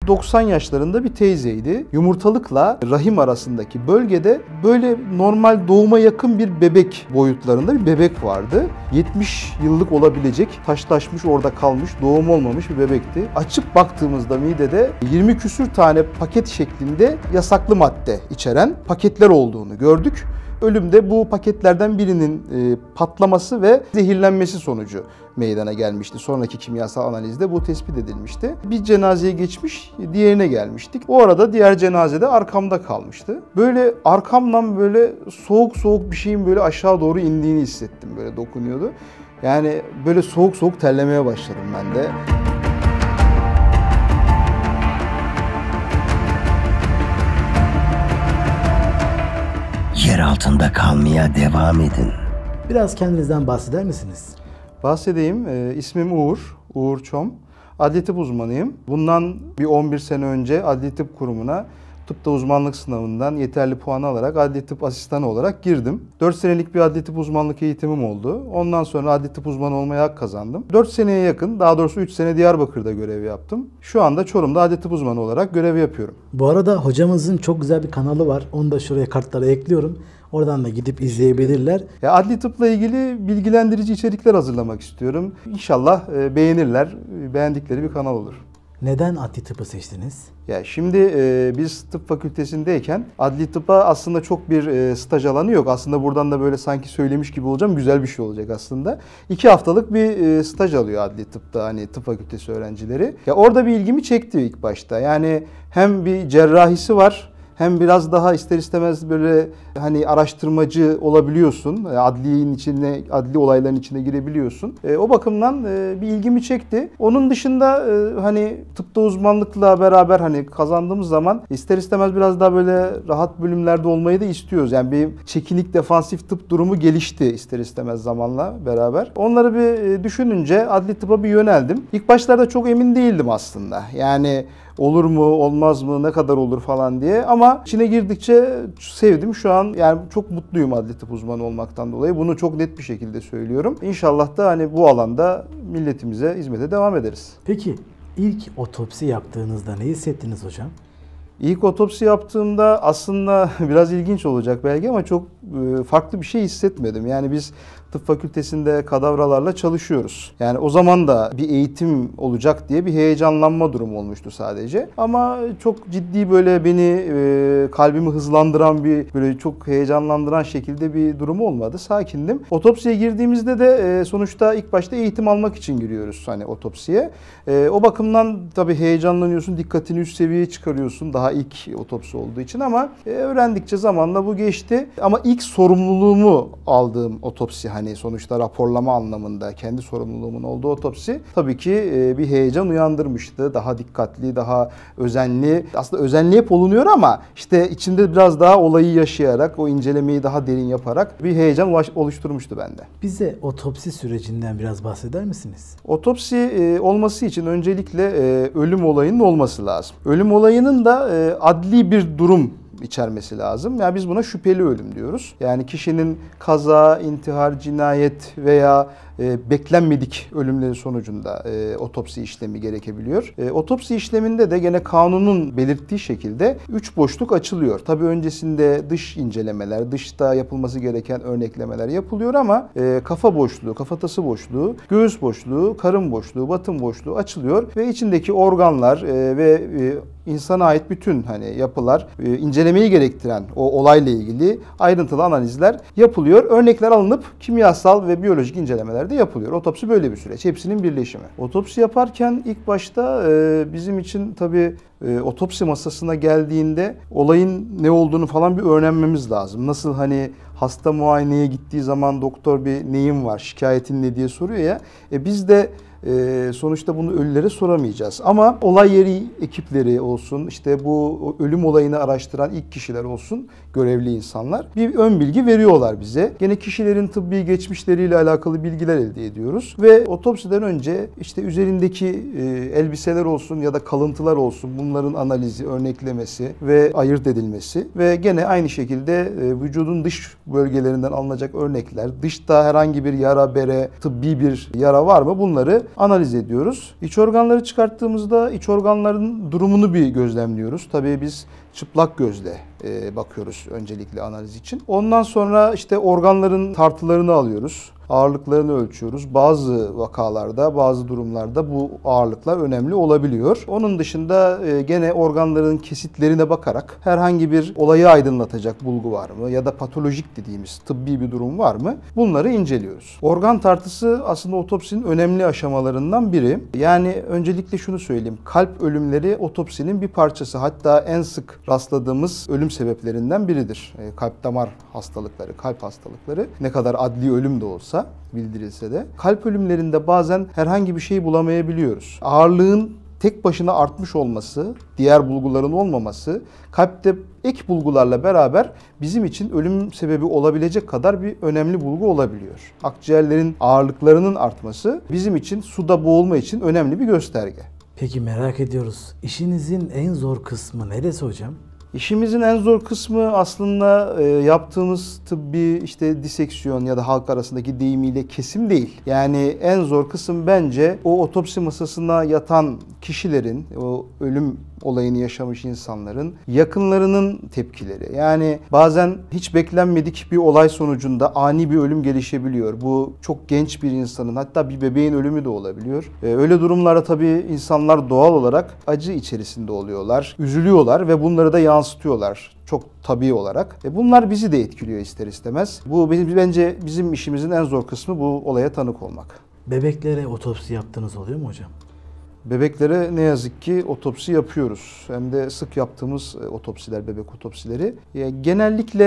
90 yaşlarında bir teyzeydi. Yumurtalıkla rahim arasındaki bölgede böyle normal doğuma yakın bir bebek boyutlarında bir bebek vardı. 70 yıllık olabilecek, taşlaşmış, orada kalmış, doğum olmamış bir bebekti. Açıp baktığımızda midede 20 küsür tane paket şeklinde yasaklı madde içeren paketler olduğunu gördük. Ölüm de bu paketlerden birinin patlaması ve zehirlenmesi sonucu meydana gelmişti. Sonraki kimyasal analizde bu tespit edilmişti. Bir cenazeye geçmiş, diğerine gelmiştik. O arada diğer cenazede arkamda kalmıştı. Böyle arkamdan böyle soğuk soğuk bir şeyin böyle aşağı doğru indiğini hissettim. Böyle dokunuyordu. Yani böyle soğuk soğuk terlemeye başladım ben de. Yer altında kalmaya devam edin. Biraz kendinizden bahseder misiniz? Bahsedeyim. İsmim Uğur, Uğur Çom. Adli tıp uzmanıyım. Bundan bir 11 sene önce Adli Tıp Kurumu'na tıpta uzmanlık sınavından yeterli puan alarak adli tıp asistanı olarak girdim. 4 senelik bir adli tıp uzmanlık eğitimim oldu. Ondan sonra adli tıp uzmanı olmaya hak kazandım. 4 seneye yakın, daha doğrusu 3 sene Diyarbakır'da görev yaptım. Şu anda Çorum'da adli tıp uzmanı olarak görev yapıyorum. Bu arada hocamızın çok güzel bir kanalı var. Onu da şuraya kartlara ekliyorum. Oradan da gidip izleyebilirler. Adli tıpla ilgili bilgilendirici içerikler hazırlamak istiyorum. İnşallah beğenirler, beğendikleri bir kanal olur. Neden adli tıpı seçtiniz? Ya şimdi biz tıp fakültesindeyken adli tıpa aslında çok bir staj alanı yok. Aslında buradan da böyle sanki söylemiş gibi olacağım. Güzel bir şey olacak aslında. 2 haftalık bir staj alıyor adli tıpta, hani tıp fakültesi öğrencileri. Ya orada bir ilgimi çekti ilk başta. Yani hem bir cerrahisi var, hem biraz daha ister istemez böyle hani araştırmacı olabiliyorsun. Adliyenin içine, adli olayların içine girebiliyorsun. O bakımdan bir ilgimi çekti. Onun dışında hani tıpta uzmanlıkla beraber hani kazandığımız zaman ister istemez biraz daha böyle rahat bölümlerde olmayı da istiyoruz. Yani bir çekinik defansif tıp durumu gelişti ister istemez zamanla beraber. Onları bir düşününce adli tıpa bir yöneldim. İlk başlarda çok emin değildim aslında. Yani olur mu, olmaz mı, ne kadar olur falan diye. Ama içine girdikçe sevdim. Şu an yani çok mutluyum adli tıp uzmanı olmaktan dolayı. Bunu çok net bir şekilde söylüyorum. İnşallah da hani bu alanda milletimize hizmete devam ederiz. Peki ilk otopsi yaptığınızda ne hissettiniz hocam? İlk otopsi yaptığımda aslında biraz ilginç olacak belki ama çok farklı bir şey hissetmedim. Yani biz tıp fakültesinde kadavralarla çalışıyoruz. Yani o zaman da bir eğitim olacak diye bir heyecanlanma durumu olmuştu sadece. Ama çok ciddi böyle beni kalbimi hızlandıran bir böyle çok heyecanlandıran şekilde bir durum olmadı. Sakindim. Otopsiye girdiğimizde de sonuçta ilk başta eğitim almak için giriyoruz hani otopsiye. O bakımdan tabii heyecanlanıyorsun, dikkatini üst seviyeye çıkarıyorsun daha ilk otopsi olduğu için ama öğrendikçe zamanla bu geçti. Ama ilk sorumluluğumu aldığım otopsi hani sonuçta raporlama anlamında kendi sorumluluğumun olduğu otopsi tabii ki bir heyecan uyandırmıştı. Daha dikkatli, daha özenli. Aslında özenli hep olunuyor ama işte içinde biraz daha olayı yaşayarak, o incelemeyi daha derin yaparak bir heyecan oluşturmuştu bende. Bize otopsi sürecinden biraz bahseder misiniz? Otopsi olması için öncelikle ölüm olayının olması lazım. Ölüm olayının da adli bir durum içermesi lazım. Yani biz buna şüpheli ölüm diyoruz. Yani kişinin kaza, intihar, cinayet veya beklenmedik ölümleri sonucunda otopsi işlemi gerekebiliyor. Otopsi işleminde de gene kanunun belirttiği şekilde 3 boşluk açılıyor. Tabii öncesinde dış incelemeler, dışta yapılması gereken örneklemeler yapılıyor ama kafa boşluğu, kafatası boşluğu, göğüs boşluğu, karın boşluğu, batın boşluğu açılıyor ve içindeki organlar ve insana ait bütün hani yapılar, incelemeyi gerektiren o olayla ilgili ayrıntılı analizler yapılıyor. Örnekler alınıp kimyasal ve biyolojik incelemeler de yapılıyor. Otopsi böyle bir süreç. Hepsinin birleşimi. Otopsi yaparken ilk başta bizim için tabii otopsi masasına geldiğinde olayın ne olduğunu falan bir öğrenmemiz lazım. Nasıl hani hasta muayeneye gittiği zaman doktor bir neyin var, şikayetin ne diye soruyor ya. Biz de sonuçta bunu ölülere soramayacağız. Ama olay yeri ekipleri olsun, işte bu ölüm olayını araştıran ilk kişiler olsun, görevli insanlar bir ön bilgi veriyorlar bize. Gene kişilerin tıbbi geçmişleriyle alakalı bilgiler elde ediyoruz. Ve otopsiden önce işte üzerindeki elbiseler olsun ya da kalıntılar olsun, bunların analizi, örneklemesi ve ayırt edilmesi ve gene aynı şekilde vücudun dış bölgelerinden alınacak örnekler, dışta herhangi bir yara, bere, tıbbi bir yara var mı, bunları analiz ediyoruz. İç organları çıkarttığımızda iç organların durumunu bir gözlemliyoruz. Tabii biz çıplak gözle bakıyoruz öncelikle analiz için. Ondan sonra işte organların tartılarını alıyoruz. Ağırlıklarını ölçüyoruz. Bazı vakalarda, bazı durumlarda bu ağırlıklar önemli olabiliyor. Onun dışında gene organların kesitlerine bakarak herhangi bir olayı aydınlatacak bulgu var mı ya da patolojik dediğimiz tıbbi bir durum var mı? Bunları inceliyoruz. Organ tartısı aslında otopsinin önemli aşamalarından biri. Yani öncelikle şunu söyleyeyim. Kalp ölümleri otopsinin bir parçası. Hatta en sık rastladığımız ölüm sebeplerinden biridir. Kalp damar hastalıkları, kalp hastalıkları ne kadar adli ölüm de olsa bildirilse de kalp ölümlerinde bazen herhangi bir şey bulamayabiliyoruz. Ağırlığın tek başına artmış olması, diğer bulguların olmaması, kalpte ek bulgularla beraber bizim için ölüm sebebi olabilecek kadar bir önemli bulgu olabiliyor. Akciğerlerin ağırlıklarının artması bizim için suda boğulma için önemli bir gösterge. Peki merak ediyoruz. İşinizin en zor kısmı neresi hocam? İşimizin en zor kısmı aslında yaptığımız tıbbi işte diseksiyon ya da halk arasındaki deyimiyle kesim değil. Yani en zor kısım bence o otopsi masasına yatan kişilerin, o ölüm olayını yaşamış insanların yakınlarının tepkileri. Yani bazen hiç beklenmedik bir olay sonucunda ani bir ölüm gelişebiliyor. Bu çok genç bir insanın, hatta bir bebeğin ölümü de olabiliyor. Öyle durumlarda tabii insanlar doğal olarak acı içerisinde oluyorlar, üzülüyorlar ve bunları da yansıtıyorlar. Çok tabii olarak. Bunlar bizi de etkiliyor ister istemez. Bu bence bizim işimizin en zor kısmı, bu olaya tanık olmak. Bebeklere otopsi yaptığınız oluyor mu hocam? Bebeklere ne yazık ki otopsi yapıyoruz. Hem de sık yaptığımız otopsiler, bebek otopsileri. Genellikle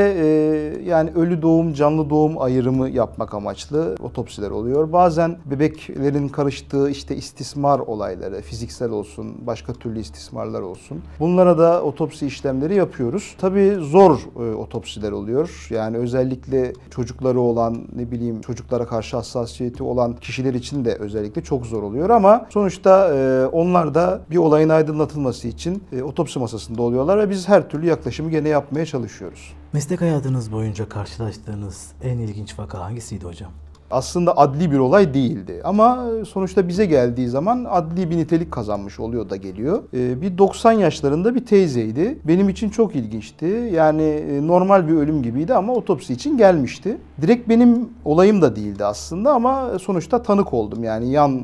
yani ölü doğum, canlı doğum ayrımı yapmak amaçlı otopsiler oluyor. Bazen bebeklerin karıştığı işte istismar olayları, fiziksel olsun, başka türlü istismarlar olsun. Bunlara da otopsi işlemleri yapıyoruz. Tabii zor otopsiler oluyor. Yani özellikle çocukları olan, ne bileyim çocuklara karşı hassasiyeti olan kişiler için de özellikle çok zor oluyor ama sonuçta onlar da bir olayın aydınlatılması için otopsi masasında oluyorlar ve biz her türlü yaklaşımı gene yapmaya çalışıyoruz. Meslek hayatınız boyunca karşılaştığınız en ilginç vaka hangisiydi hocam? Aslında adli bir olay değildi ama sonuçta bize geldiği zaman adli bir nitelik kazanmış oluyor da geliyor. Bir 90 yaşlarında bir teyzeydi. Benim için çok ilginçti. Yani normal bir ölüm gibiydi ama otopsi için gelmişti. Direkt benim olayım da değildi aslında ama sonuçta tanık oldum. Yani yan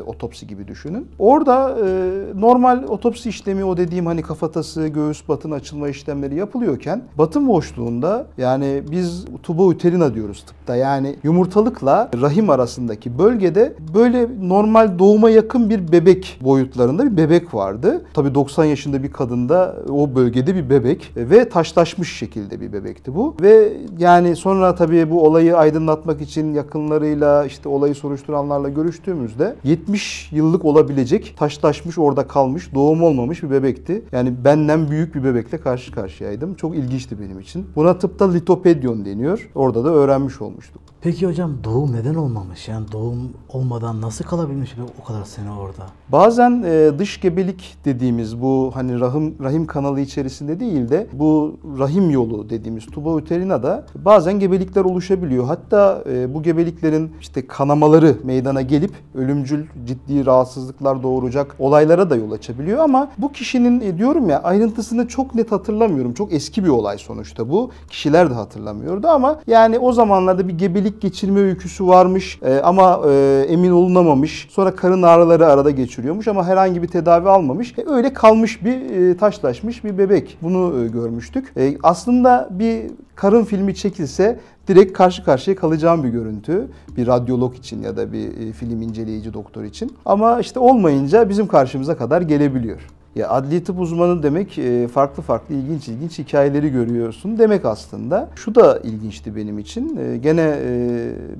otopsi gibi düşünün. Orada normal otopsi işlemi, o dediğim hani kafatası, göğüs batın açılma işlemleri yapılıyorken batın boşluğunda, yani biz tuba uterina diyoruz tıpta, yani yumurtalıkla rahim arasındaki bölgede böyle normal doğuma yakın bir bebek boyutlarında bir bebek vardı. Tabii 90 yaşında bir kadında o bölgede bir bebek ve taşlaşmış şekilde bir bebekti bu. Ve yani sonra tabii bu olayı aydınlatmak için yakınlarıyla, işte olayı soruşturanlarla görüştüğümüzde 70 yıllık olabilecek, taşlaşmış, orada kalmış, doğum olmamış bir bebekti. Yani benden büyük bir bebekle karşı karşıyaydım. Çok ilginçti benim için. Buna tıpta litopedyon deniyor. Orada da öğrenmiş olmuştuk. Peki hocam doğum neden olmamış? Yani doğum olmadan nasıl kalabilmiş o kadar sene orada? Bazen dış gebelik dediğimiz bu hani rahim kanalı içerisinde değil de bu rahim yolu dediğimiz tuba uterina'da bazen gebelikler oluşabiliyor. Hatta bu gebeliklerin işte kanamaları meydana gelip ölümcül ciddi rahatsızlıklar doğuracak olaylara da yol açabiliyor ama bu kişinin diyorum ya, ayrıntısını çok net hatırlamıyorum. Çok eski bir olay sonuçta bu. Kişiler de hatırlamıyordu ama yani o zamanlarda bir gebelik geçirme öyküsü varmış ama emin olunamamış. Sonra karın ağrıları arada geçiriyormuş ama herhangi bir tedavi almamış. Öyle kalmış bir taşlaşmış bir bebek. Bunu görmüştük. Aslında bir karın filmi çekilse direkt karşı karşıya kalacağım bir görüntü. Bir radyolog için ya da bir film inceleyici doktor için. Ama işte olmayınca bizim karşımıza kadar gelebiliyor. Ya adli tıp uzmanı demek farklı farklı ilginç hikayeleri görüyorsun demek aslında. Şu da ilginçti benim için. Gene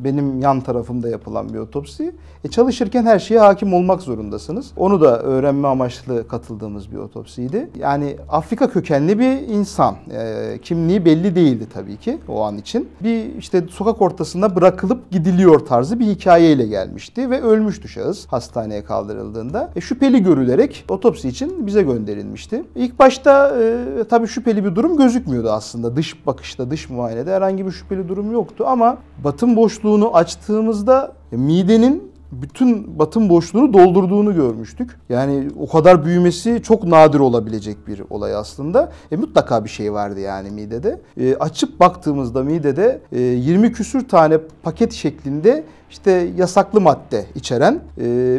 benim yan tarafımda yapılan bir otopsi. Çalışırken her şeye hakim olmak zorundasınız. Onu da öğrenme amaçlı katıldığımız bir otopsiydi. Yani Afrika kökenli bir insan. Kimliği belli değildi tabii ki o an için. Bir işte sokak ortasında bırakılıp gidiliyor tarzı bir hikayeyle gelmişti ve ölmüştü şahıs hastaneye kaldırıldığında. Şüpheli görülerek otopsi için bize gönderilmişti. İlk başta tabii şüpheli bir durum gözükmüyordu aslında. Dış bakışta, dış muayenede herhangi bir şüpheli durum yoktu ama batın boşluğunu açtığımızda midenin bütün batın boşluğunu doldurduğunu görmüştük. Yani o kadar büyümesi çok nadir olabilecek bir olay aslında. Mutlaka bir şey vardı yani midede. Açıp baktığımızda midede 20 küsür tane paket şeklinde işte yasaklı madde içeren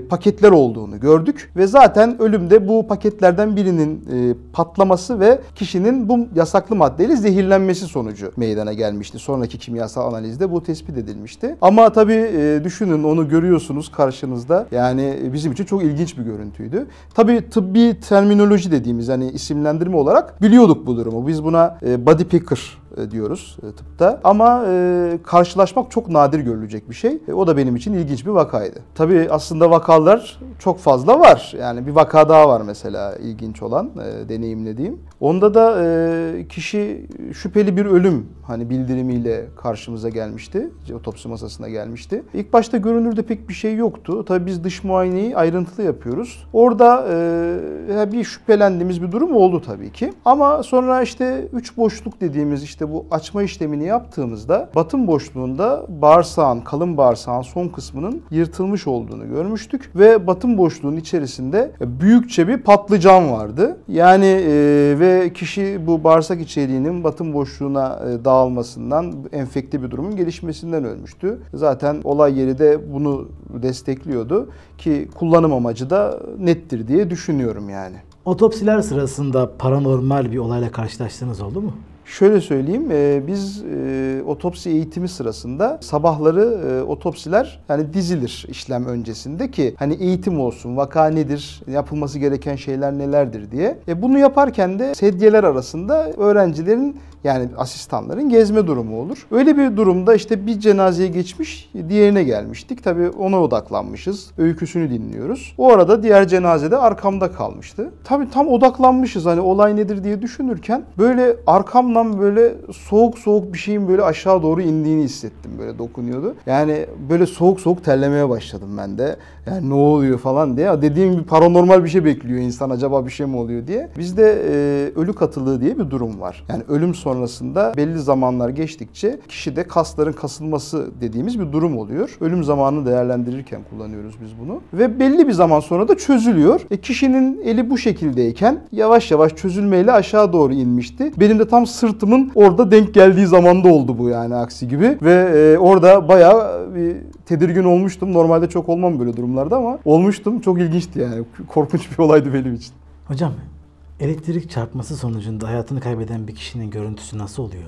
paketler olduğunu gördük. Ve zaten ölümde bu paketlerden birinin patlaması ve kişinin bu yasaklı maddeyle zehirlenmesi sonucu meydana gelmişti. Sonraki kimyasal analizde bu tespit edilmişti. Ama tabii düşünün, onu görüyorsunuz karşınızda. Yani bizim için çok ilginç bir görüntüydü. Tabii tıbbi terminoloji dediğimiz hani isimlendirme olarak biliyorduk bu durumu. Biz buna body picker diyoruz tıpta. Ama karşılaşmak çok nadir görülecek bir şey. O da benim için ilginç bir vakaydı. Tabii aslında vakalar çok fazla var. Yani bir vaka daha var mesela ilginç olan, deneyimlediğim. Onda da kişi şüpheli bir ölüm hani bildirimiyle karşımıza gelmişti. Otopsi masasına gelmişti. İlk başta görünürde pek bir şey yoktu. Tabii biz dış muayeneyi ayrıntılı yapıyoruz. Orada bir şüphelendiğimiz bir durum oldu tabii ki. Ama sonra işte üç boşluk dediğimiz işte bu açma işlemini yaptığımızda batın boşluğunda bağırsağın, kalın bağırsağın son kısmının yırtılmış olduğunu görmüştük. Ve batın boşluğunun içerisinde büyükçe bir patlıcan vardı. Yani ve kişi bu bağırsak içeriğinin batın boşluğuna dağılmasından, enfekte bir durumun gelişmesinden ölmüştü. Zaten olay yeri de bunu destekliyordu ki kullanım amacı da nettir diye düşünüyorum yani. Otopsiler sırasında paranormal bir olayla karşılaştığınız oldu mu? Şöyle söyleyeyim, biz otopsi eğitimi sırasında sabahları otopsiler yani dizilir işlem öncesinde ki hani eğitim olsun, vaka nedir, yapılması gereken şeyler nelerdir diye. Bunu yaparken de sedyeler arasında öğrencilerin yani asistanların gezme durumu olur. Öyle bir durumda işte bir cenazeye geçmiş, diğerine gelmiştik. Tabii ona odaklanmışız. Öyküsünü dinliyoruz. O arada diğer cenazede arkamda kalmıştı. Tabii tam odaklanmışız hani olay nedir diye düşünürken böyle arkamdan böyle soğuk soğuk bir şeyin böyle aşağı doğru indiğini hissettim. Böyle dokunuyordu. Yani böyle soğuk soğuk terlemeye başladım ben de. Yani ne oluyor falan diye. Dediğim gibi paranormal bir şey bekliyor insan, acaba bir şey mi oluyor diye. Bizde ölü katılığı diye bir durum var. Yani ölüm sonrasında belli zamanlar geçtikçe kişide kasların kasılması dediğimiz bir durum oluyor. Ölüm zamanını değerlendirirken kullanıyoruz biz bunu. Ve belli bir zaman sonra da çözülüyor. Kişinin eli bu şekildeyken yavaş yavaş çözülmeyle aşağı doğru inmişti. Benim de tam sırtımın orada denk geldiği zamanda oldu bu yani, aksi gibi. Ve orada bayağı bir tedirgin olmuştum. Normalde çok olmam böyle durumlarda ama olmuştum. Çok ilginçti yani. Korkunç bir olaydı benim için. Hocam, elektrik çarpması sonucunda hayatını kaybeden bir kişinin görüntüsü nasıl oluyor?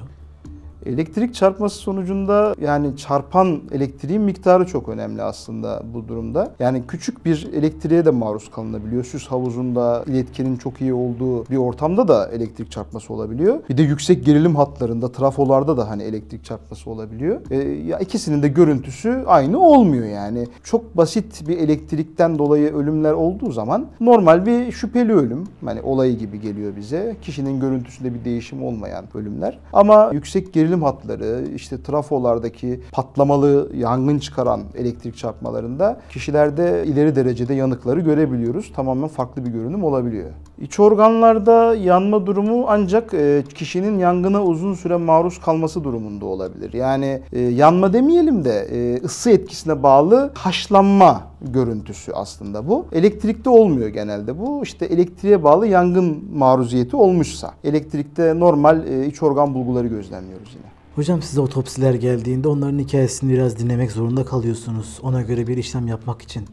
Elektrik çarpması sonucunda yani çarpan elektriğin miktarı çok önemli aslında bu durumda. Yani küçük bir elektriğe de maruz kalınabiliyor. Süs havuzunda iletkenin çok iyi olduğu bir ortamda da elektrik çarpması olabiliyor. Bir de yüksek gerilim hatlarında, trafolarda da hani elektrik çarpması olabiliyor. Ya ikisinin de görüntüsü aynı olmuyor yani. Çok basit bir elektrikten dolayı ölümler olduğu zaman normal bir şüpheli ölüm. Hani olayı gibi geliyor bize. Kişinin görüntüsünde bir değişim olmayan ölümler. Ama yüksek gerilim hatları, işte trafolardaki patlamalı yangın çıkaran elektrik çarpmalarında kişilerde ileri derecede yanıkları görebiliyoruz. Tamamen farklı bir görünüm olabiliyor. İç organlarda yanma durumu ancak kişinin yangına uzun süre maruz kalması durumunda olabilir. Yani yanma demeyelim de ısı etkisine bağlı haşlanma görüntüsü aslında bu. Elektrikte olmuyor genelde bu. İşte elektriğe bağlı yangın maruziyeti olmuşsa. Elektrikte normal iç organ bulguları gözlemliyoruz yine. Hocam, size otopsiler geldiğinde onların hikayesini biraz dinlemek zorunda kalıyorsunuz. Ona göre bir işlem yapmak için.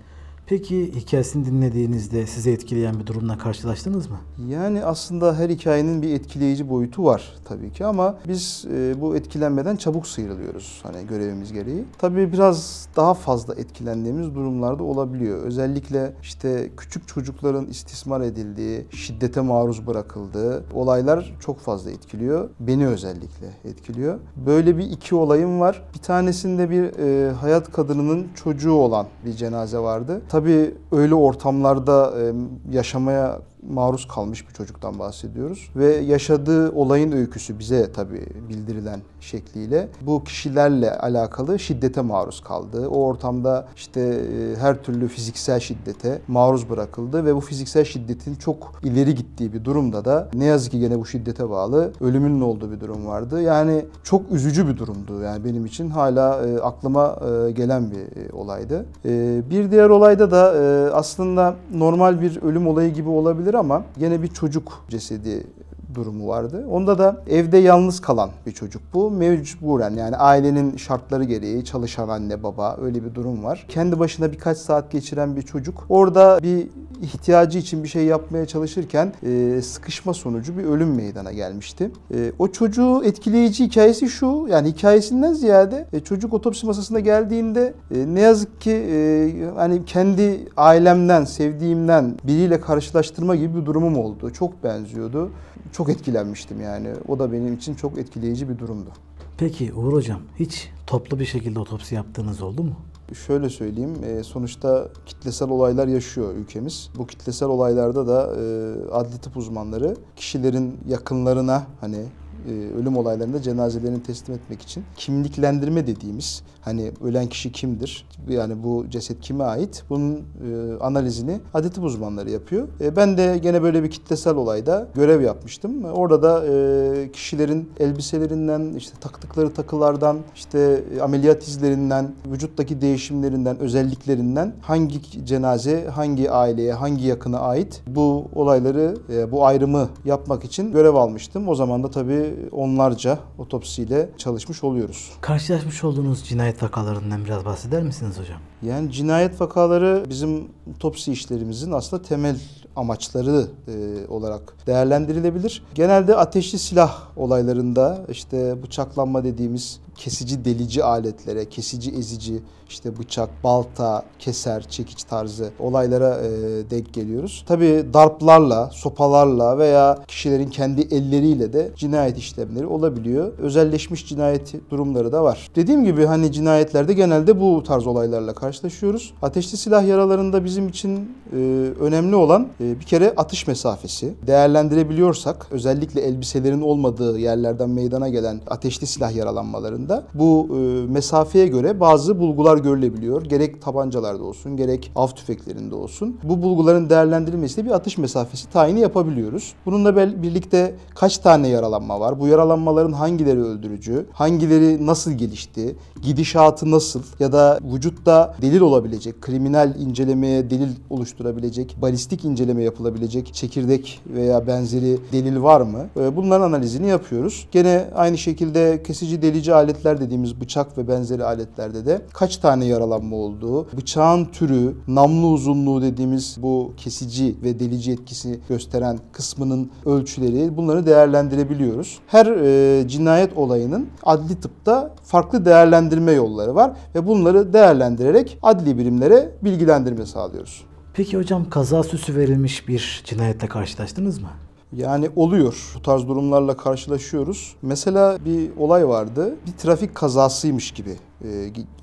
Peki hikayesini dinlediğinizde sizi etkileyen bir durumla karşılaştınız mı? Yani aslında her hikayenin bir etkileyici boyutu var tabii ki ama biz bu etkilenmeden çabuk sıyrılıyoruz hani görevimiz gereği. Tabii biraz daha fazla etkilendiğimiz durumlarda olabiliyor. Özellikle işte küçük çocukların istismar edildiği, şiddete maruz bırakıldığı olaylar çok fazla etkiliyor. Beni özellikle etkiliyor. Böyle bir iki olayım var. Bir tanesinde bir hayat kadınının çocuğu olan bir cenaze vardı. Tabii öyle ortamlarda yaşamaya maruz kalmış bir çocuktan bahsediyoruz. Ve yaşadığı olayın öyküsü bize tabii bildirilen şekliyle bu kişilerle alakalı şiddete maruz kaldı. O ortamda işte her türlü fiziksel şiddete maruz bırakıldı ve bu fiziksel şiddetin çok ileri gittiği bir durumda da ne yazık ki gene bu şiddete bağlı ölümünün olduğu bir durum vardı. Yani çok üzücü bir durumdu. Yani benim için hala aklıma gelen bir olaydı. Bir diğer olayda da aslında normal bir ölüm olayı gibi olabilir ama gene bir çocuk cesedi durumu vardı. Onda da evde yalnız kalan bir çocuk bu. Mecburen yani ailenin şartları gereği çalışan anne baba öyle bir durum var. Kendi başına birkaç saat geçiren bir çocuk. Orada bir ihtiyacı için bir şey yapmaya çalışırken sıkışma sonucu bir ölüm meydana gelmişti. O çocuğu etkileyici hikayesi şu, yani hikayesinden ziyade çocuk otopsi masasına geldiğinde ne yazık ki hani kendi ailemden, sevdiğimden biriyle karşılaştırma gibi bir durumum oldu. Çok benziyordu. Çok etkilenmiştim yani. O da benim için çok etkileyici bir durumdu. Peki Uğur Hocam, hiç toplu bir şekilde otopsi yaptığınız oldu mu? Şöyle söyleyeyim, sonuçta kitlesel olaylar yaşıyor ülkemiz. Bu kitlesel olaylarda da adli tıp uzmanları kişilerin yakınlarına hani ölüm olaylarında cenazelerini teslim etmek için kimliklendirme dediğimiz hani ölen kişi kimdir? Yani bu ceset kime ait? Bunun analizini adli tıp uzmanları yapıyor. Ben de gene böyle bir kitlesel olayda görev yapmıştım. Orada da kişilerin elbiselerinden, işte taktıkları takılardan, işte ameliyat izlerinden, vücuttaki değişimlerinden, özelliklerinden hangi cenaze, hangi aileye, hangi yakına ait bu olayları, bu ayrımı yapmak için görev almıştım. O zaman da tabii onlarca otopsiyle çalışmış oluyoruz. Karşılaşmış olduğunuz cinayet vakalarından biraz bahseder misiniz hocam? Yani cinayet vakaları bizim otopsi işlerimizin aslında temel amaçları olarak değerlendirilebilir. Genelde ateşli silah olaylarında işte bıçaklanma dediğimiz kesici delici aletlere, kesici ezici, işte bıçak, balta, keser, çekiç tarzı olaylara denk geliyoruz. Tabii darplarla, sopalarla veya kişilerin kendi elleriyle de cinayet işlemleri olabiliyor. Özelleşmiş cinayet durumları da var. Dediğim gibi hani cinayetlerde genelde bu tarz olaylarla karşılaşıyoruz. Ateşli silah yaralarında bizim için önemli olan bir kere atış mesafesi. Değerlendirebiliyorsak özellikle elbiselerin olmadığı yerlerden meydana gelen ateşli silah yaralanmalarında bu mesafeye göre bazı bulgular görülebiliyor. Gerek tabancalarda olsun, gerek av tüfeklerinde olsun. Bu bulguların değerlendirilmesiyle bir atış mesafesi tayini yapabiliyoruz. Bununla birlikte kaç tane yaralanma var? Bu yaralanmaların hangileri öldürücü? Hangileri nasıl gelişti? Gidişatı nasıl? Ya da vücutta delil olabilecek, kriminal incelemeye delil oluşturabilecek, balistik inceleme yapılabilecek çekirdek veya benzeri delil var mı? Bunların analizini yapıyoruz. Gene aynı şekilde kesici delici aletler dediğimiz bıçak ve benzeri aletlerde de kaç tane yaralanma olduğu, bıçağın türü, namlu uzunluğu dediğimiz bu kesici ve delici etkisi gösteren kısmının ölçüleri, bunları değerlendirebiliyoruz. Her cinayet olayının adli tıpta farklı değerlendirme yolları var ve bunları değerlendirerek adli birimlere bilgilendirme sağlıyoruz. Peki hocam, kaza süsü verilmiş bir cinayetle karşılaştınız mı? Yani oluyor. Bu tarz durumlarla karşılaşıyoruz. Mesela bir olay vardı. Bir trafik kazasıymış gibi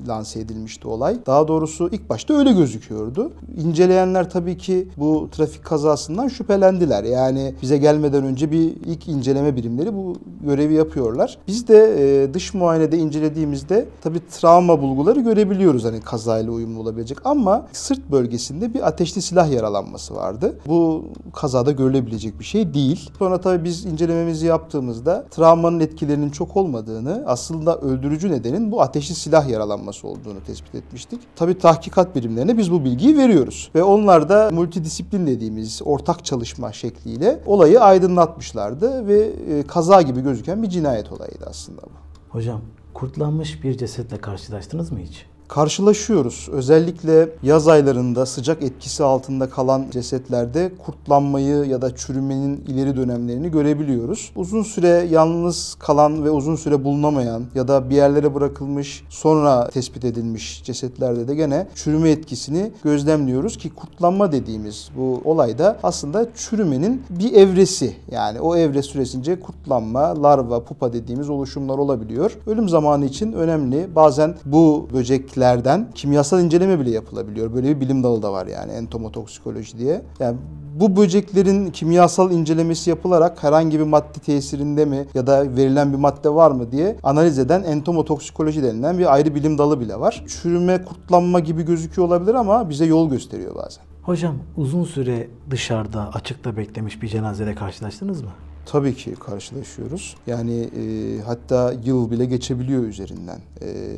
lanse edilmişti olay. Daha doğrusu ilk başta öyle gözüküyordu. İnceleyenler tabii ki bu trafik kazasından şüphelendiler. Yani bize gelmeden önce bir ilk inceleme birimleri bu görevi yapıyorlar. Biz de dış muayenede incelediğimizde tabii travma bulguları görebiliyoruz hani kazayla uyumlu olabilecek ama sırt bölgesinde bir ateşli silah yaralanması vardı. Bu kazada görülebilecek bir şey değil. Sonra tabii biz incelememizi yaptığımızda travmanın etkilerinin çok olmadığını, aslında öldürücü nedenin bu ateşli silah yaralanması olduğunu tespit etmiştik. Tabii tahkikat birimlerine biz bu bilgiyi veriyoruz. Ve onlar da multidisiplin dediğimiz ortak çalışma şekliyle olayı aydınlatmışlardı ve kaza gibi gözüken bir cinayet olayıydı aslında bu. Hocam, kurtlanmış bir cesetle karşılaştınız mı hiç? Karşılaşıyoruz. Özellikle yaz aylarında sıcak etkisi altında kalan cesetlerde kurtlanmayı ya da çürümenin ileri dönemlerini görebiliyoruz. Uzun süre yalnız kalan ve uzun süre bulunamayan ya da bir yerlere bırakılmış sonra tespit edilmiş cesetlerde de gene çürüme etkisini gözlemliyoruz ki kurtlanma dediğimiz bu olayda aslında çürümenin bir evresi. Yani o evre süresince kurtlanma, larva, pupa dediğimiz oluşumlar olabiliyor. Ölüm zamanı için önemli. Bazen bu böcekler kemiklerden kimyasal inceleme bile yapılabiliyor. Böyle bir bilim dalı da var yani, entomotoksikoloji diye. Yani bu böceklerin kimyasal incelemesi yapılarak herhangi bir madde tesirinde mi ya da verilen bir madde var mı diye analiz eden entomotoksikoloji denilen bir ayrı bilim dalı bile var. Çürüme, kurtlanma gibi gözüküyor olabilir ama bize yol gösteriyor bazen. Hocam uzun süre dışarıda, açıkta beklemiş bir cenazeyle karşılaştınız mı? Tabii ki karşılaşıyoruz. Yani hatta yıl bile geçebiliyor üzerinden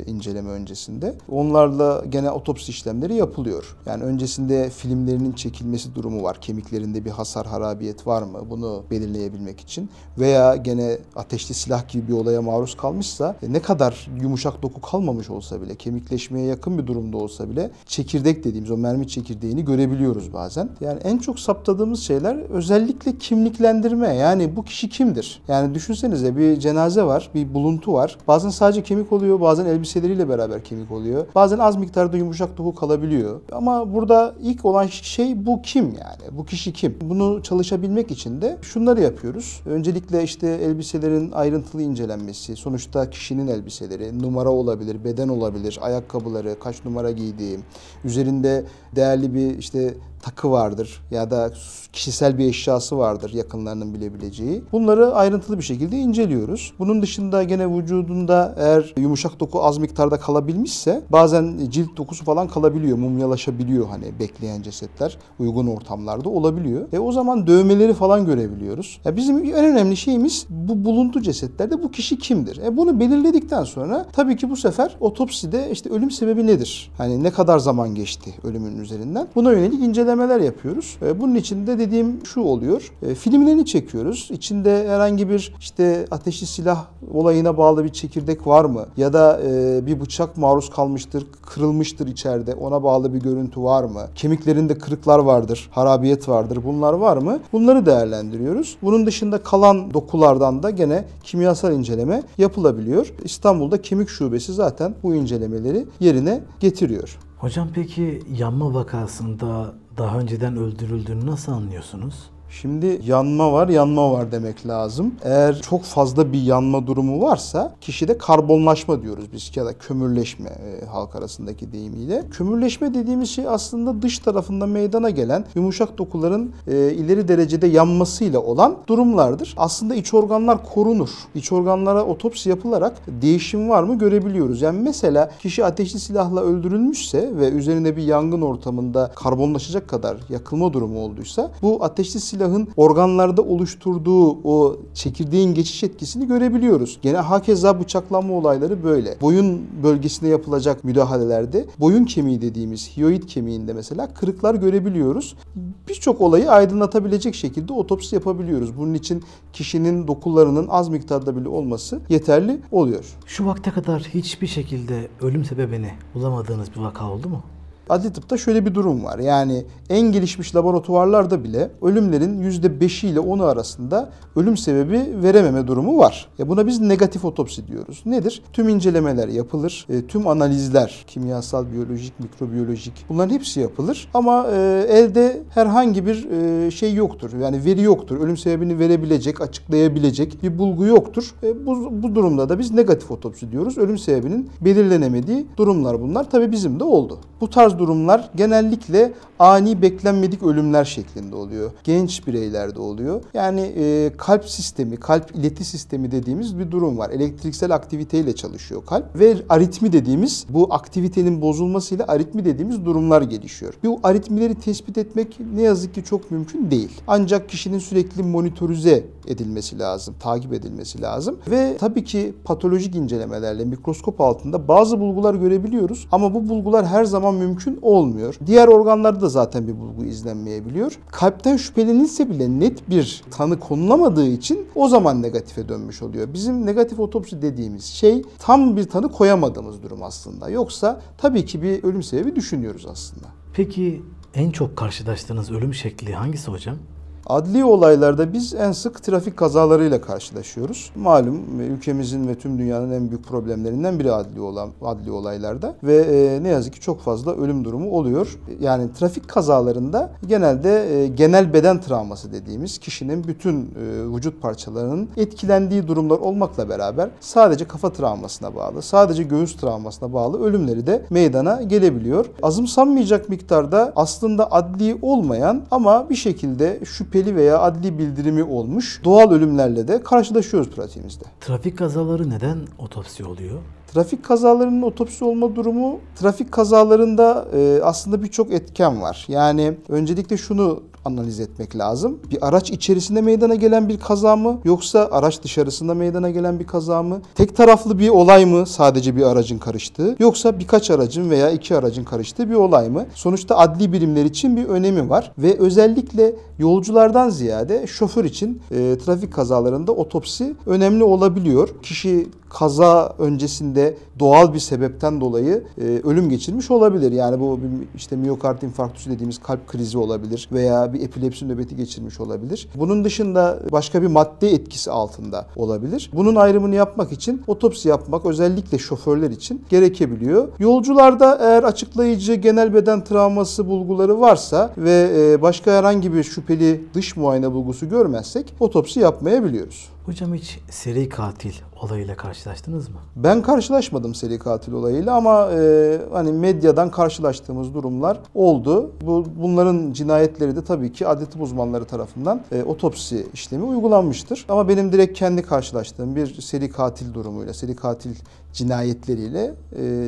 inceleme öncesinde. Onlarla gene otopsi işlemleri yapılıyor. Yani öncesinde filmlerinin çekilmesi durumu var. Kemiklerinde bir hasar, harabiyet var mı? Bunu belirleyebilmek için. Veya gene ateşli silah gibi bir olaya maruz kalmışsa ne kadar yumuşak doku kalmamış olsa bile, kemikleşmeye yakın bir durumda olsa bile çekirdek dediğimiz o mermi çekirdeğini görebiliyoruz bazen. Yani en çok saptadığımız şeyler özellikle kimliklendirme. Yani bu kişi kimdir? Yani düşünsenize, bir cenaze var, bir buluntu var. Bazen sadece kemik oluyor, bazen elbiseleriyle beraber kemik oluyor. Bazen az miktarda yumuşak doku kalabiliyor. Ama burada ilk olan şey bu kim yani? Bu kişi kim? Bunu çalışabilmek için de şunları yapıyoruz. Öncelikle işte elbiselerin ayrıntılı incelenmesi, sonuçta kişinin elbiseleri, numara olabilir, beden olabilir, ayakkabıları, kaç numara giydiği, üzerinde değerli bir işte takı vardır ya da kişisel bir eşyası vardır yakınlarının bilebileceği. Bunları ayrıntılı bir şekilde inceliyoruz. Bunun dışında gene vücudunda eğer yumuşak doku az miktarda kalabilmişse bazen cilt dokusu falan kalabiliyor, mumyalaşabiliyor hani bekleyen cesetler uygun ortamlarda olabiliyor. O zaman dövmeleri falan görebiliyoruz. Bizim en önemli şeyimiz bu buluntu cesetlerde bu kişi kimdir? Bunu belirledikten sonra tabii ki bu sefer otopside işte ölüm sebebi nedir? Hani ne kadar zaman geçti ölümün üzerinden? Buna yönelik incelemeler yapıyoruz. Bunun için de dediğim şu oluyor. Filmlerini çekiyoruz. İçinde herhangi bir işte ateşli silah olayına bağlı bir çekirdek var mı? Ya da bir bıçak maruz kalmıştır, kırılmıştır içeride. Ona bağlı bir görüntü var mı? Kemiklerinde kırıklar vardır, harabiyet vardır. Bunlar var mı? Bunları değerlendiriyoruz. Bunun dışında kalan dokulardan da gene kimyasal inceleme yapılabiliyor. İstanbul'da Kemik Şubesi zaten bu incelemeleri yerine getiriyor. Hocam peki yanma vakasında daha önceden öldürüldüğünü nasıl anlıyorsunuz? Şimdi yanma var demek lazım. Eğer çok fazla bir yanma durumu varsa kişide karbonlaşma diyoruz biz ya da kömürleşme halk arasındaki deyimiyle. Kömürleşme dediğimiz şey aslında dış tarafında meydana gelen yumuşak dokuların ileri derecede yanmasıyla olan durumlardır. Aslında iç organlar korunur. İç organlara otopsi yapılarak değişim var mı görebiliyoruz. Yani mesela kişi ateşli silahla öldürülmüşse ve üzerinde bir yangın ortamında karbonlaşacak kadar yakılma durumu olduysa bu ateşli silahın organlarda oluşturduğu o çekirdeğin geçiş etkisini görebiliyoruz. Gene hakeza bıçaklanma olayları böyle. Boyun bölgesine yapılacak müdahalelerde boyun kemiği dediğimiz hyoid kemiğinde mesela kırıklar görebiliyoruz. Birçok olayı aydınlatabilecek şekilde otopsi yapabiliyoruz. Bunun için kişinin dokularının az miktarda bile olması yeterli oluyor. Şu vakte kadar hiçbir şekilde ölüm sebebini bulamadığınız bir vaka oldu mu? Adli tıpta şöyle bir durum var. Yani en gelişmiş laboratuvarlarda bile ölümlerin %5'i ile 10'u arasında ölüm sebebi verememe durumu var. Buna biz negatif otopsi diyoruz. Nedir? Tüm incelemeler yapılır. Tüm analizler, kimyasal, biyolojik, mikrobiyolojik bunların hepsi yapılır. Ama elde herhangi bir şey yoktur. Yani veri yoktur. Ölüm sebebini verebilecek, açıklayabilecek bir bulgu yoktur. Bu durumda da biz negatif otopsi diyoruz. Ölüm sebebinin belirlenemediği durumlar bunlar. Tabii bizim de oldu. Bu tarz durumlar genellikle ani beklenmedik ölümler şeklinde oluyor. Genç bireylerde oluyor. Yani kalp sistemi, kalp ileti sistemi dediğimiz bir durum var. Elektriksel aktiviteyle çalışıyor kalp ve aritmi dediğimiz bu aktivitenin bozulmasıyla aritmi dediğimiz durumlar gelişiyor. Bu aritmileri tespit etmek ne yazık ki çok mümkün değil. Ancak kişinin sürekli monitörize edilmesi lazım, takip edilmesi lazım ve tabii ki patolojik incelemelerle mikroskop altında bazı bulgular görebiliyoruz ama bu bulgular her zaman mümkün olmuyor. Diğer organlarda da zaten bir bulgu izlenmeyebiliyor. Kalpten şüphelenilse bile net bir tanı konulamadığı için o zaman negatife dönmüş oluyor. Bizim negatif otopsi dediğimiz şey tam bir tanı koyamadığımız durum aslında. Yoksa tabii ki bir ölüm sebebi düşünüyoruz aslında. Peki en çok karşılaştığınız ölüm şekli hangisi hocam? Adli olaylarda biz en sık trafik kazalarıyla karşılaşıyoruz. Malum ülkemizin ve tüm dünyanın en büyük problemlerinden biri adli olaylarda ve ne yazık ki çok fazla ölüm durumu oluyor. Yani trafik kazalarında genelde genel beden travması dediğimiz kişinin bütün vücut parçalarının etkilendiği durumlar olmakla beraber sadece kafa travmasına bağlı, sadece göğüs travmasına bağlı ölümleri de meydana gelebiliyor. Azımsanmayacak miktarda aslında adli olmayan ama bir şekilde şüpheli veya adli bildirimi olmuş doğal ölümlerle de karşılaşıyoruz pratiğimizde. Trafik kazaları neden otopsi oluyor? Trafik kazalarının otopsi olma durumu, trafik kazalarında aslında birçok etken var. Yani öncelikle şunu analiz etmek lazım. Bir araç içerisinde meydana gelen bir kaza mı yoksa araç dışarısında meydana gelen bir kaza mı? Tek taraflı bir olay mı sadece bir aracın karıştığı yoksa birkaç aracın veya iki aracın karıştığı bir olay mı? Sonuçta adli birimler için bir önemi var ve özellikle yolculardan ziyade şoför için trafik kazalarında otopsi önemli olabiliyor. Kişi kaza öncesinde doğal bir sebepten dolayı ölüm geçirmiş olabilir. Yani bu işte miyokard infarktüsü dediğimiz kalp krizi olabilir veya bir epilepsi nöbeti geçirmiş olabilir. Bunun dışında başka bir madde etkisi altında olabilir. Bunun ayrımını yapmak için otopsi yapmak özellikle şoförler için gerekebiliyor. Yolcularda eğer açıklayıcı genel beden travması bulguları varsa ve başka herhangi bir şüpheli dış muayene bulgusu görmezsek otopsi yapmayabiliyoruz. Hocam hiç seri katil olayıyla karşılaştınız mı? Ben karşılaşmadım seri katil olayıyla ama hani medyadan karşılaştığımız durumlar oldu. Bunların cinayetleri de tabii ki adli tıp uzmanları tarafından otopsi işlemi uygulanmıştır. Ama benim direkt kendi karşılaştığım bir seri katil durumuyla, seri katil cinayetleriyle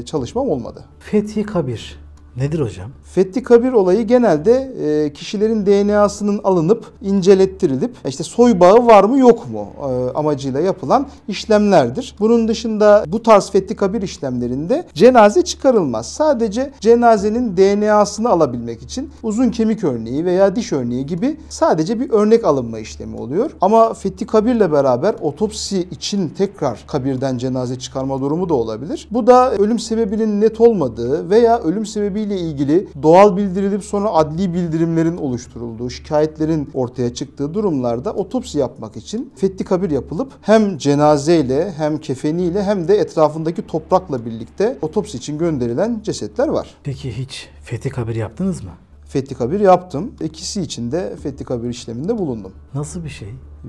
çalışmam olmadı. Fethi Kabir nedir hocam? Fethi Kabir olayı genelde kişilerin DNA'sının alınıp incelettirilip işte soy bağı var mı yok mu amacıyla yapılan işlemlerdir. Bunun dışında bu tarz Fethi Kabir işlemlerinde cenaze çıkarılmaz. Sadece cenazenin DNA'sını alabilmek için uzun kemik örneği veya diş örneği gibi sadece bir örnek alınma işlemi oluyor. Ama Fethi Kabir'le beraber otopsi için tekrar kabirden cenaze çıkarma durumu da olabilir. Bu da ölüm sebebinin net olmadığı veya ölüm sebebiyle ilgili doğal bildirilip sonra adli bildirimlerin oluşturulduğu, şikayetlerin ortaya çıktığı durumlarda otopsi yapmak için Fethi Kabir yapılıp hem cenazeyle hem kefeniyle hem de etrafındaki toprakla birlikte otopsi için gönderilen cesetler var. Peki hiç Fethi Kabir yaptınız mı? Fethi Kabir yaptım. İkisi için de Fethi Kabir işleminde bulundum. Nasıl bir şey?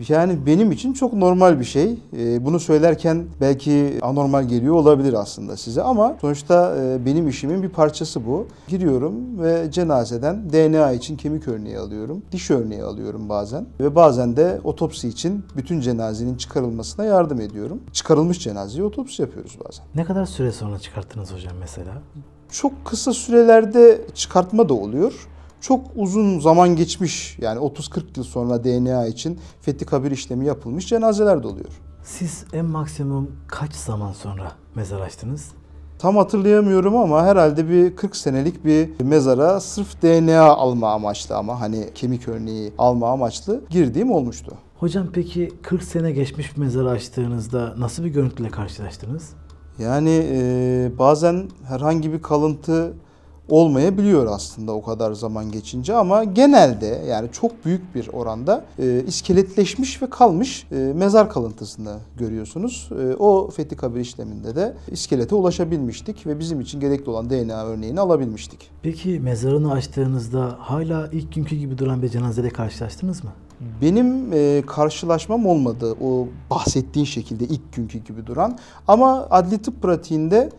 Yani benim için çok normal bir şey. Bunu söylerken belki anormal geliyor olabilir aslında size ama sonuçta benim işimin bir parçası bu. Giriyorum ve cenazeden DNA için kemik örneği alıyorum. Diş örneği alıyorum bazen ve bazen de otopsi için bütün cenazenin çıkarılmasına yardım ediyorum. Çıkarılmış cenazeye otopsi yapıyoruz bazen. Ne kadar süre sonra çıkarttınız hocam mesela? Çok kısa sürelerde çıkartma da oluyor. Çok uzun zaman geçmiş yani 30-40 yıl sonra DNA için Fethi Kabir işlemi yapılmış cenazeler de oluyor. Siz en maksimum kaç zaman sonra mezar açtınız? Tam hatırlayamıyorum ama herhalde bir 40 senelik bir mezara sırf DNA alma amaçlı ama hani kemik örneği alma amaçlı girdiğim olmuştu. Hocam peki 40 sene geçmiş bir mezarı açtığınızda nasıl bir görüntüyle karşılaştınız? Yani bazen herhangi bir kalıntı olmayabiliyor aslında o kadar zaman geçince ama genelde yani çok büyük bir oranda iskeletleşmiş ve kalmış mezar kalıntısını görüyorsunuz. O Fethi Kabir işleminde de iskelete ulaşabilmiştik ve bizim için gerekli olan DNA örneğini alabilmiştik. Peki mezarını açtığınızda hala ilk günkü gibi duran bir cenazeyle karşılaştınız mı? Benim karşılaşmam olmadı o bahsettiğin şekilde ilk günkü gibi duran ama adli tıp pratiğinde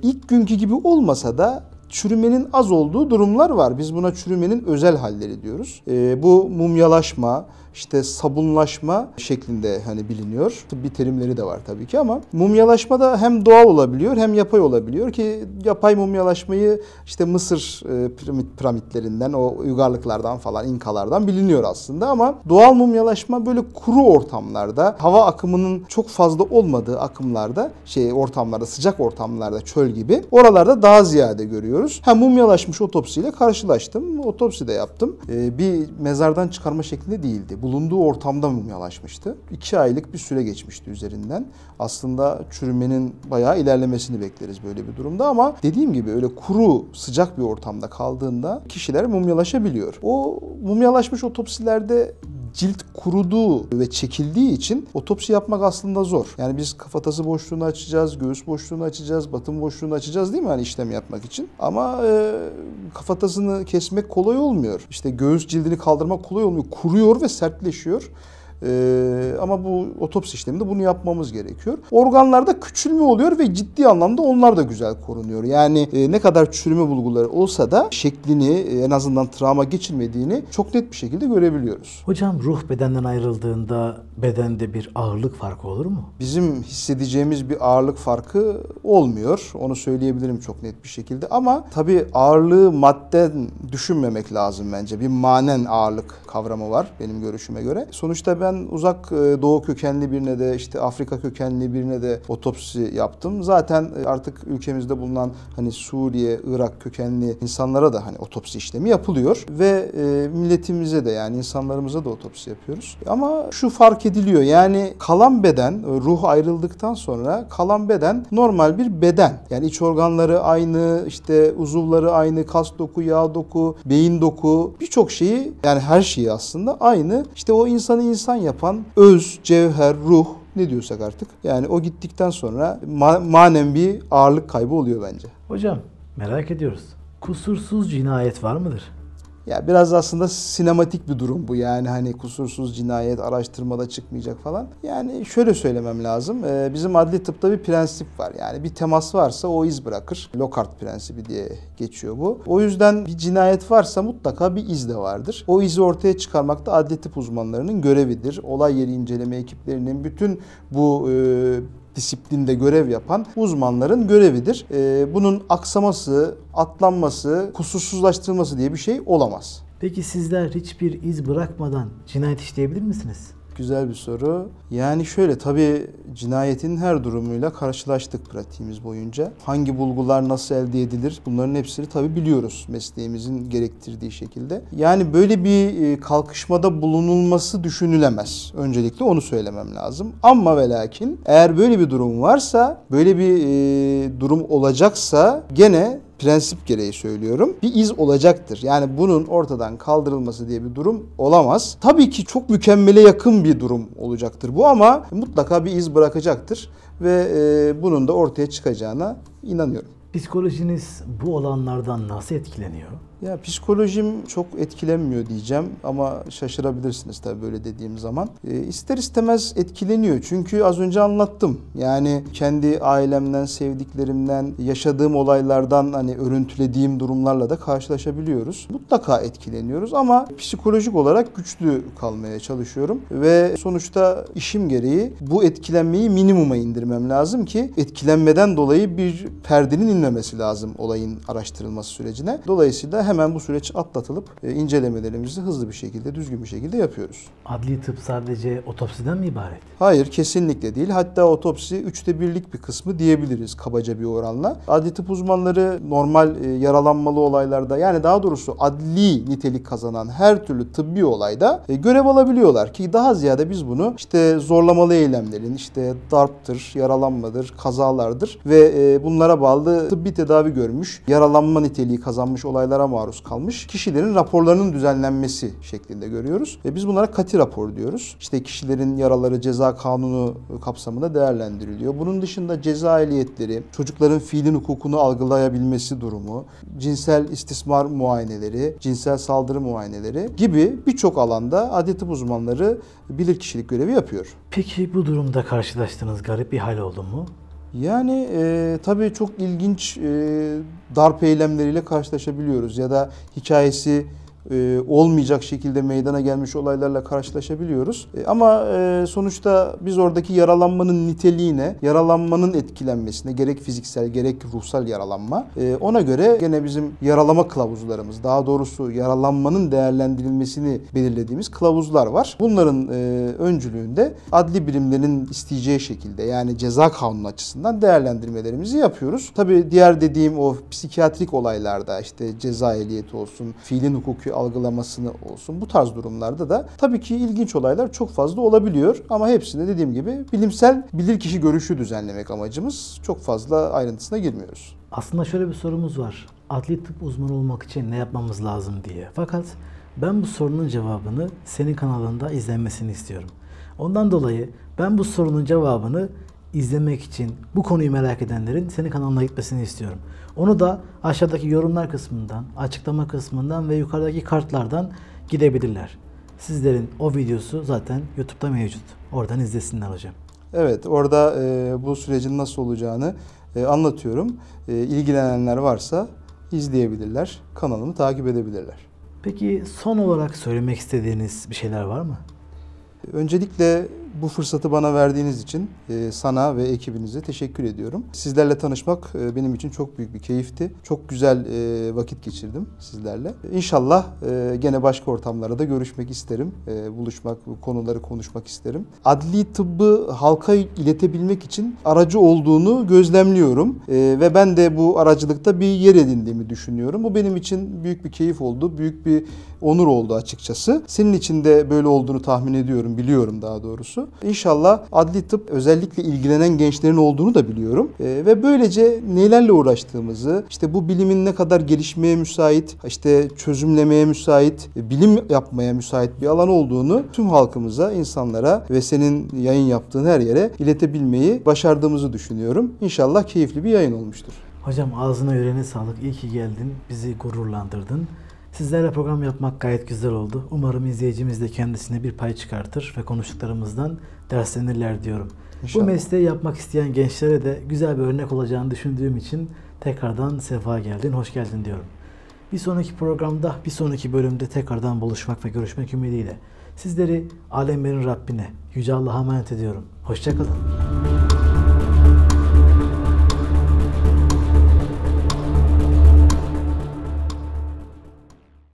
ilk günkü gibi olmasa da çürümenin az olduğu durumlar var. Biz buna çürümenin özel halleri diyoruz. Bu mumyalaşma, işte sabunlaşma şeklinde hani biliniyor. Tıbbi terimleri de var tabii ki ama mumyalaşma da hem doğal olabiliyor hem yapay olabiliyor ki yapay mumyalaşmayı işte Mısır piramitlerinden, o uygarlıklardan falan, İnkalardan biliniyor aslında ama doğal mumyalaşma böyle kuru ortamlarda, hava akımının çok fazla olmadığı akımlarda, ortamlarda, sıcak ortamlarda, çöl gibi oralarda daha ziyade görüyoruz. Mumyalaşmış otopsiyle karşılaştım. Otopsi de yaptım. Bir mezardan çıkarma şeklinde değildi. bulunduğu ortamda mumyalaşmıştı. 2 aylık bir süre geçmişti üzerinden. Aslında çürümenin bayağı ilerlemesini bekleriz böyle bir durumda ama dediğim gibi öyle kuru, sıcak bir ortamda kaldığında kişiler mumyalaşabiliyor. O mumyalaşmış otopsilerde cilt kuruduğu ve çekildiği için otopsi yapmak aslında zor. Yani biz kafatası boşluğunu açacağız, göğüs boşluğunu açacağız, batın boşluğunu açacağız değil mi hani işlem yapmak için? Ama kafatasını kesmek kolay olmuyor. İşte göğüs cildini kaldırmak kolay olmuyor. Kuruyor ve sertleşiyor. Ama bu otopsi işleminde bunu yapmamız gerekiyor. Organlarda küçülme oluyor ve ciddi anlamda onlar da güzel korunuyor. Yani ne kadar çürüme bulguları olsa da şeklini en azından travma geçirmediğini çok net bir şekilde görebiliyoruz. Hocam ruh bedenden ayrıldığında bedende bir ağırlık farkı olur mu? Bizim hissedeceğimiz bir ağırlık farkı olmuyor. Onu söyleyebilirim çok net bir şekilde. Ama tabii ağırlığı madden düşünmemek lazım bence. Bir manen ağırlık kavramı var benim görüşüme göre. Sonuçta ben uzak doğu kökenli birine de işte Afrika kökenli birine de otopsi yaptım. Zaten artık ülkemizde bulunan hani Suriye, Irak kökenli insanlara da hani otopsi işlemi yapılıyor ve milletimize de yani insanlarımıza da otopsi yapıyoruz. Ama şu fark ediliyor yani kalan beden, ruh ayrıldıktan sonra kalan beden normal bir beden. Yani iç organları aynı, işte uzuvları aynı, kas doku, yağ doku, beyin doku birçok şeyi yani her şeyi aslında aynı. İşte o insanı insan yapan öz, cevher, ruh ne diyorsak artık. Yani o gittikten sonra manen bir ağırlık kaybı oluyor bence. Hocam merak ediyoruz. Kusursuz cinayet var mıdır? Ya biraz aslında sinematik bir durum bu. Yani hani kusursuz cinayet araştırmada çıkmayacak falan. Yani şöyle söylemem lazım. Bizim adli tıpta bir prensip var. Yani bir temas varsa o iz bırakır. Lockhart prensibi diye geçiyor bu. O yüzden bir cinayet varsa mutlaka bir iz de vardır. O izi ortaya çıkarmak da adli tıp uzmanlarının görevidir. Olay yeri inceleme ekiplerinin bütün bu disiplinde görev yapan uzmanların görevidir. Bunun aksaması, atlanması, kusursuzlaştırılması diye bir şey olamaz. Peki sizler hiçbir iz bırakmadan cinayet işleyebilir misiniz? Güzel bir soru. Yani şöyle tabii cinayetin her durumuyla karşılaştık pratiğimiz boyunca. Hangi bulgular nasıl elde edilir bunların hepsini tabii biliyoruz mesleğimizin gerektirdiği şekilde. Yani böyle bir kalkışmada bulunulması düşünülemez. Öncelikle onu söylemem lazım. Ama ve lakin eğer böyle bir durum varsa, böyle bir durum olacaksa gene prensip gereği söylüyorum. Bir iz olacaktır. Yani bunun ortadan kaldırılması diye bir durum olamaz. Tabii ki çok mükemmele yakın bir durum olacaktır bu ama mutlaka bir iz bırakacaktır ve bunun da ortaya çıkacağına inanıyorum. Psikolojiniz bu olanlardan nasıl etkileniyor? Ya psikolojim çok etkilenmiyor diyeceğim ama şaşırabilirsiniz tabii böyle dediğim zaman. İster istemez etkileniyor çünkü az önce anlattım. Yani kendi ailemden, sevdiklerimden, yaşadığım olaylardan hani örüntülediğim durumlarla da karşılaşabiliyoruz. Mutlaka etkileniyoruz ama psikolojik olarak güçlü kalmaya çalışıyorum ve sonuçta işim gereği bu etkilenmeyi minimuma indirmem lazım ki etkilenmeden dolayı bir perdenin inmemesi lazım olayın araştırılması sürecine. Dolayısıyla hemen bu süreç atlatılıp incelemelerimizi hızlı bir şekilde, düzgün bir şekilde yapıyoruz. Adli tıp sadece otopsiden mi ibaret? Hayır, kesinlikle değil. Hatta otopsi 1/3 bir kısmı diyebiliriz kabaca bir oranla. Adli tıp uzmanları normal yaralanmalı olaylarda yani daha doğrusu adli nitelik kazanan her türlü tıbbi olayda görev alabiliyorlar ki daha ziyade biz bunu işte zorlamalı eylemlerin, işte darptır, yaralanmadır, kazalardır ve bunlara bağlı tıbbi tedavi görmüş, yaralanma niteliği kazanmış olaylara maruz kalmış kişilerin raporlarının düzenlenmesi şeklinde görüyoruz. Biz bunlara kati rapor diyoruz. İşte kişilerin yaraları ceza kanunu kapsamında değerlendiriliyor. Bunun dışında ceza ehliyetleri, çocukların fiilin hukukunu algılayabilmesi durumu, cinsel istismar muayeneleri, cinsel saldırı muayeneleri gibi birçok alanda adli tıp uzmanları bilirkişilik görevi yapıyor. Peki bu durumda karşılaştığınız garip bir hal oldu mu? Yani tabii çok ilginç darp eylemleriyle karşılaşabiliyoruz ya da hikayesi olmayacak şekilde meydana gelmiş olaylarla karşılaşabiliyoruz. Ama sonuçta biz oradaki yaralanmanın niteliğine, yaralanmanın etkilenmesine gerek fiziksel gerek ruhsal yaralanma ona göre gene bizim yaralama kılavuzlarımız, daha doğrusu yaralanmanın değerlendirilmesini belirlediğimiz kılavuzlar var. Bunların öncülüğünde adli birimlerin isteyeceği şekilde yani ceza kanunu açısından değerlendirmelerimizi yapıyoruz. Tabii diğer dediğim o psikiyatrik olaylarda işte ceza ehliyeti olsun, fiilin hukuki algılamasını olsun. Bu tarz durumlarda da tabii ki ilginç olaylar çok fazla olabiliyor. Ama hepsinde dediğim gibi bilimsel bilirkişi görüşü düzenlemek amacımız. Çok fazla ayrıntısına girmiyoruz. Aslında şöyle bir sorumuz var. Adli tıp uzmanı olmak için ne yapmamız lazım diye. Fakat ben bu sorunun cevabını senin kanalında izlenmesini istiyorum. Ondan dolayı ben bu sorunun cevabını izlemek için bu konuyu merak edenlerin senin kanalına gitmesini istiyorum. Onu da aşağıdaki yorumlar kısmından, açıklama kısmından ve yukarıdaki kartlardan gidebilirler. Sizlerin o videosu zaten YouTube'da mevcut. Oradan izlesinler hocam. Evet, orada bu sürecin nasıl olacağını anlatıyorum. İlgilenenler varsa izleyebilirler, kanalımı takip edebilirler. Peki son olarak söylemek istediğiniz bir şeyler var mı? Öncelikle bu fırsatı bana verdiğiniz için sana ve ekibinize teşekkür ediyorum. Sizlerle tanışmak benim için çok büyük bir keyifti. Çok güzel vakit geçirdim sizlerle. İnşallah gene başka ortamlarda da görüşmek isterim. Buluşmak, bu konuları konuşmak isterim. Adli tıbbı halka iletebilmek için aracı olduğunu gözlemliyorum. Ve ben de bu aracılıkta bir yer edindiğimi düşünüyorum. Bu benim için büyük bir keyif oldu. Büyük bir onur oldu açıkçası. Senin için de böyle olduğunu tahmin ediyorum, biliyorum daha doğrusu. İnşallah adli tıp özellikle ilgilenen gençlerin olduğunu da biliyorum. Ve böylece nelerle uğraştığımızı, işte bu bilimin ne kadar gelişmeye müsait, işte çözümlemeye müsait, bilim yapmaya müsait bir alan olduğunu tüm halkımıza, insanlara ve senin yayın yaptığın her yere iletebilmeyi başardığımızı düşünüyorum. İnşallah keyifli bir yayın olmuştur. Hocam ağzına yüreğine sağlık. İyi ki geldin. Bizi gururlandırdın. Sizlerle program yapmak gayet güzel oldu. Umarım izleyicimiz de kendisine bir pay çıkartır ve konuştuklarımızdan derslenirler diyorum. İnşallah. Bu mesleği yapmak isteyen gençlere de güzel bir örnek olacağını düşündüğüm için tekrardan sefa geldin, hoş geldin diyorum. Bir sonraki programda, bir sonraki bölümde tekrardan buluşmak ve görüşmek ümidiyle sizleri alemlerin Rabbine, Yüce Allah'a emanet ediyorum. Hoşça kalın.